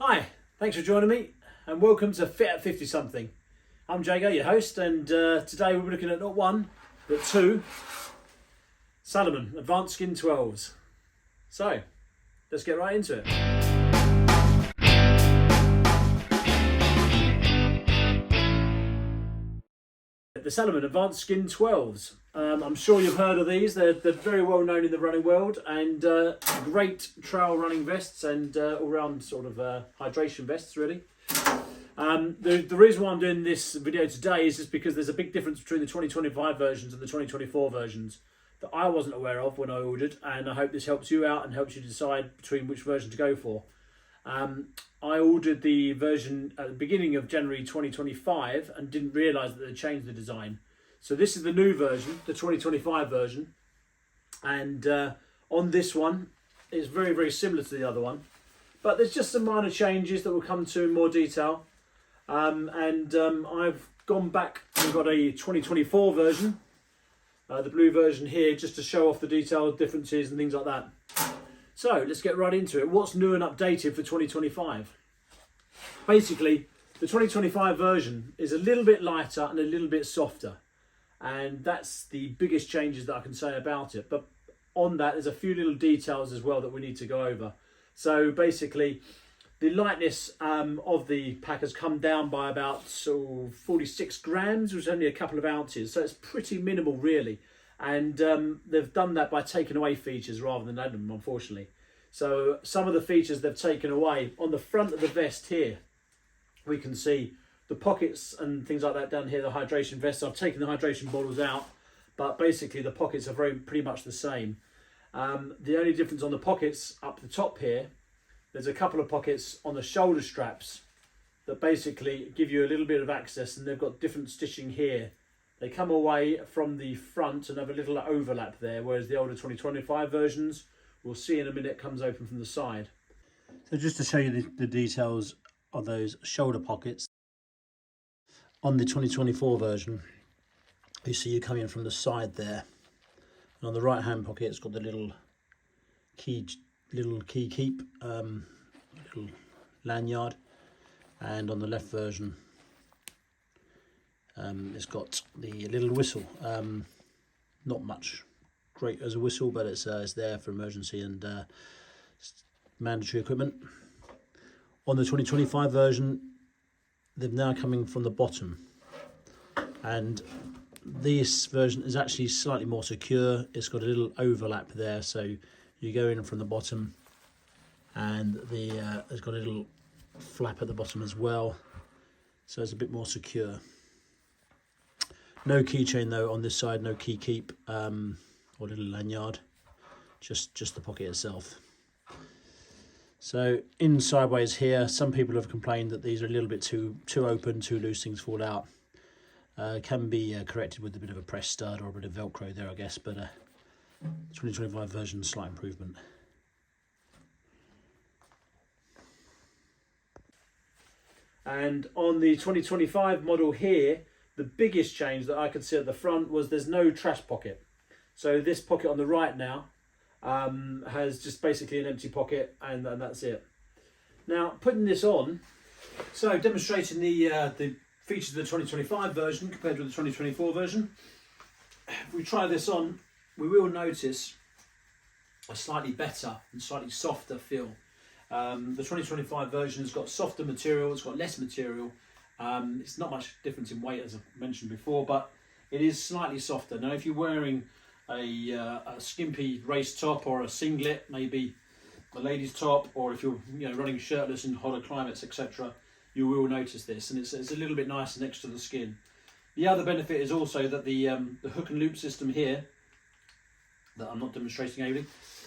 Hi, thanks for joining me and welcome to Fit at 50 Something. I'm Jago, your host, and today we'll be looking at not one, but two Salomon Advanced Skin 12s. So, let's get right into it. The Salomon Advanced Skin 12s. I'm sure you've heard of these. They're very well known in the running world and great trail running vests and all-round sort of hydration vests, really. The reason why I'm doing this video today is just because there's a big difference between the 2025 versions and the 2024 versions that I wasn't aware of when I ordered, and I hope this helps you out and helps you decide between which version to go for. I ordered the version at the beginning of January 2025 and didn't realise that they changed the design. So this is the new version, the 2025 version, and on this one it's very, very similar to the other one, but there's just some minor changes that we'll come to in more detail. I've gone back and got a 2024 version, the blue version here, just to show off the detailed differences and things like that. So let's get right into it. What's new and updated for 2025? Basically, the 2025 version is a little bit lighter and a little bit softer. And that's the biggest changes that I can say about it. But on that, there's a few little details as well that we need to go over. So basically, the lightness of the pack has come down by about 46 grams, which is only a couple of ounces. So it's pretty minimal, really. And they've done that by taking away features rather than adding them, unfortunately. So some of the features they've taken away, on the front of the vest here, we can see the pockets and things like that down here, the hydration vest. I've taken the hydration bottles out, but basically the pockets are pretty much the same. The only difference on the pockets up the top here, there's a couple of pockets on the shoulder straps that basically give you a little bit of access, and they've got different stitching here. They come away from the front and have a little overlap there, whereas the older 2025 versions, we'll see in a minute, comes open from the side. So just to show you the details of those shoulder pockets, on the 2024 version, you see you come in from the side there. And on the right hand pocket, it's got the little key keep, little lanyard. And on the left version, it's got the little whistle. Not much great as a whistle, but it's there for emergency and mandatory equipment. On the 2025 version, they're now coming from the bottom, and this version is actually slightly more secure. It's got a little overlap there, so you go in from the bottom, and it's got a little flap at the bottom as well, so it's a bit more secure. No keychain though on this side, no key keep or little lanyard, just the pocket itself. So in sideways here, some people have complained that these are a little bit too open, too loose, things fall out. Can be corrected with a bit of a press stud or a bit of Velcro there, I guess, but 2025 version, slight improvement. And on the 2025 model here, the biggest change that I could see at the front was there's no trash pocket. So this pocket on the right now has just basically an empty pocket, and that's it. Now, putting this on, so demonstrating the features of the 2025 version compared with the 2024 version. If we try this on, we will notice a slightly better and slightly softer feel. The 2025 version has got softer material, it's got less material. It's not much difference in weight, as I mentioned before, but it is slightly softer. Now, if you're wearing a skimpy race top or a singlet, maybe a lady's top, or if you're running shirtless in hotter climates, etc., you will notice this, and it's a little bit nicer next to the skin. The other benefit is also that the hook and loop system here, that I'm not demonstrating ably,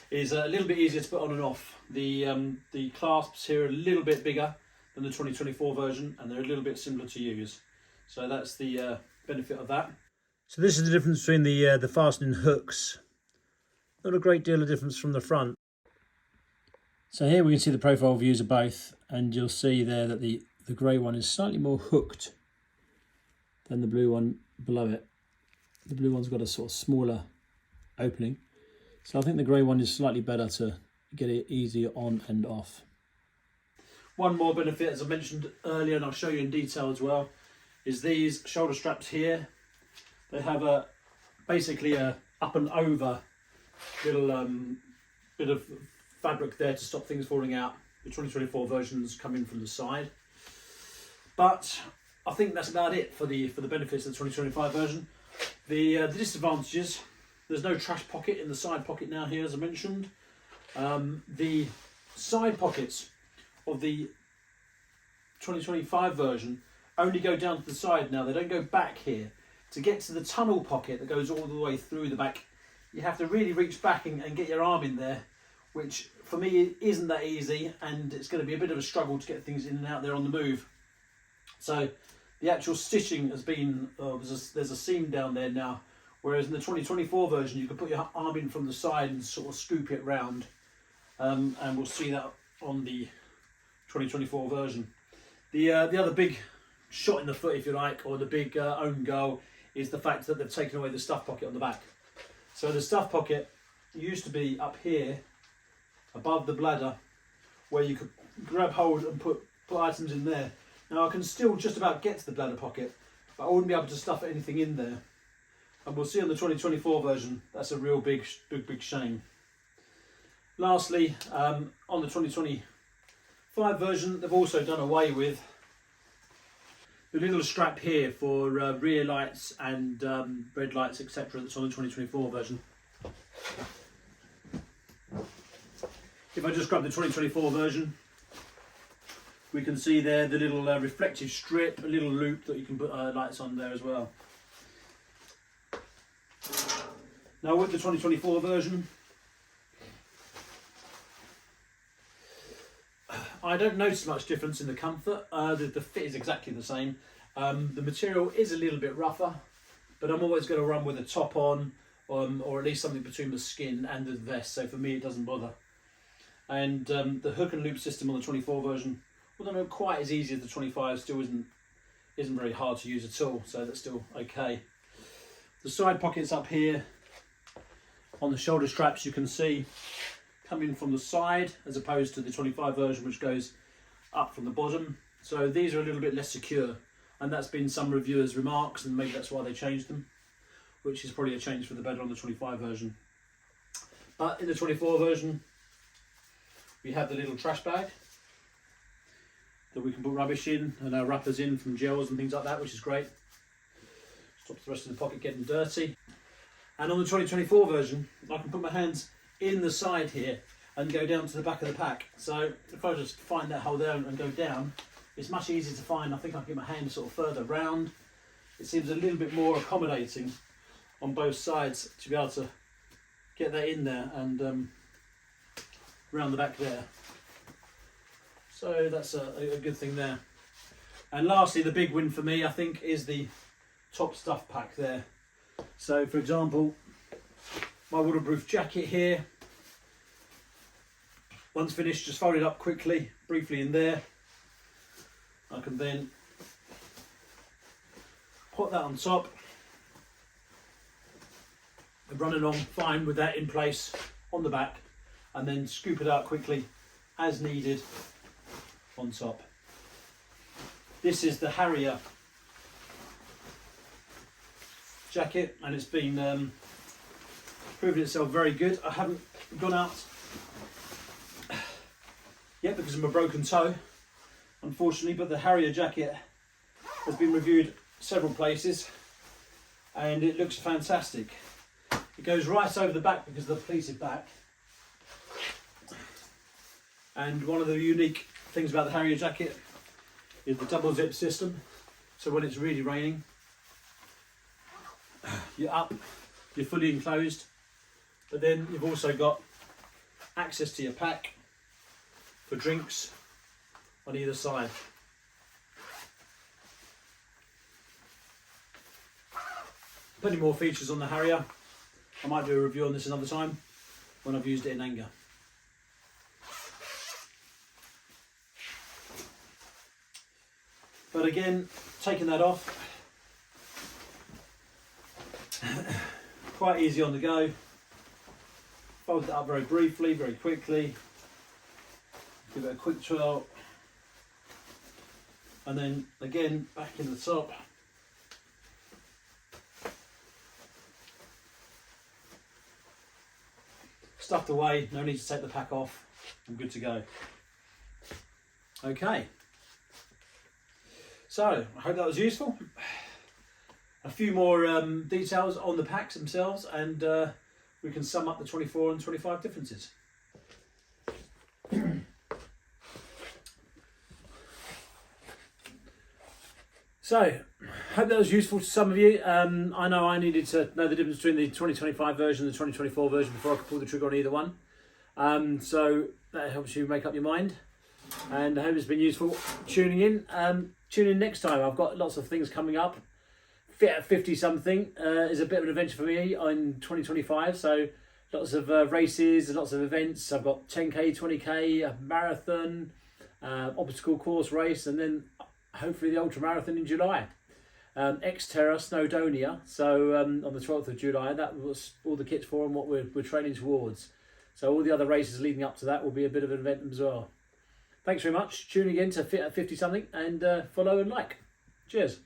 is a little bit easier to put on and off. The clasps here are a little bit bigger than the 2024 version, and they're a little bit simpler to use. So that's the benefit of that. So this is the difference between the fastening hooks. Not a great deal of difference from the front. So here we can see the profile views of both, and you'll see there that the grey one is slightly more hooked than the blue one below it. The blue one's got a sort of smaller opening. So I think the grey one is slightly better to get it easier on and off. One more benefit, as I mentioned earlier, and I'll show you in detail as well, is these shoulder straps here. They have basically a up and over little bit of fabric there to stop things falling out. The 2024 versions come in from the side, but I think that's about it for the benefits of the 2025 version. The disadvantages: there's no trash pocket in the side pocket now here, as I mentioned. The side pockets of the 2025 version only go down to the side now. They don't go back here. To get to the tunnel pocket that goes all the way through the back, you have to really reach back and get your arm in there, which for me isn't that easy, and it's going to be a bit of a struggle to get things in and out there on the move. So the actual stitching has been, there's a seam down there now, whereas in the 2024 version you can put your arm in from the side and sort of scoop it round, and we'll see that on the 2024 version. The other big shot in the foot, if you like, or the big own goal, is the fact that they've taken away the stuff pocket on the back. So the stuff pocket used to be up here above the bladder, where you could grab hold and put items in there. Now I can still just about get to the bladder pocket, but I wouldn't be able to stuff anything in there. And we'll see on the 2024 version, that's a real big shame. Lastly, on the 2025 version, they've also done away with the little strap here for rear lights and red lights, etc. that's on the 2024 version. If I just grab the 2024 version, we can see there the little reflective strip, a little loop that you can put lights on there as well. Now with the 2024 version, I don't notice much difference in the comfort. The fit is exactly the same. The material is a little bit rougher, but I'm always going to run with a top on, or at least something between the skin and the vest, so for me it doesn't bother. And the hook and loop system on the 24 version, although not quite as easy as the 25, still isn't very hard to use at all, so that's still okay. The side pockets up here on the shoulder straps, you can see, come in from the side as opposed to the 25 version, which goes up from the bottom. So these are a little bit less secure, and that's been some reviewers' remarks, and maybe that's why they changed them, which is probably a change for the better on the 25 version. But in the 24 version, we have the little trash bag that we can put rubbish in and our wrappers in from gels and things like that, which is great. Stops the rest of the pocket getting dirty. And on the 2024 version, I can put my hands in the side here and go down to the back of the pack. So if I just find that hole there and go down, it's much easier to find. I think I can get my hand sort of further round. It seems a little bit more accommodating on both sides to be able to get that in there and round the back there. So that's a good thing there. And lastly, the big win for me, I think, is the top stuff pack there. So for example, my waterproof jacket here, once finished, just fold it up quickly, briefly in there. I can then put that on top and run along fine with that in place on the back, and then scoop it out quickly as needed on top. This is the Harrier jacket, and it's been proven itself very good. I haven't gone out yet because of my broken toe, unfortunately, but the Harrier jacket has been reviewed several places and it looks fantastic. It goes right over the back because of the pleated back. And one of the unique things about the Harrier jacket is the double zip system. So when it's really raining, you're up, you're fully enclosed, but then you've also got access to your pack for drinks on either side. Plenty more features on the Harrier. I might do a review on this another time when I've used it in anger. But again, taking that off, quite easy on the go. Fold it up very briefly, very quickly. Give it a quick twirl And then again, back in the top. Stuffed away, no need to take the pack off. I'm good to go. Okay. So, I hope that was useful. A few more details on the packs themselves, and we can sum up the 24 and 25 differences. So, hope that was useful to some of you. I know I needed to know the difference between the 2025 version and the 2024 version before I could pull the trigger on either one. So that helps you make up your mind. And I hope it's been useful tuning in. Tune in next time. I've got lots of things coming up. Fit at 50 something is a bit of an adventure for me in 2025. So lots of races, lots of events. I've got 10k, 20k, a marathon, obstacle course race, and then hopefully the ultra marathon in July. Xterra Snowdonia. So on the 12th of July, that was all the kits for and what we're training towards. So all the other races leading up to that will be a bit of an event as well. Thanks very much. Tune in to Fit at 50 something and follow and like. Cheers.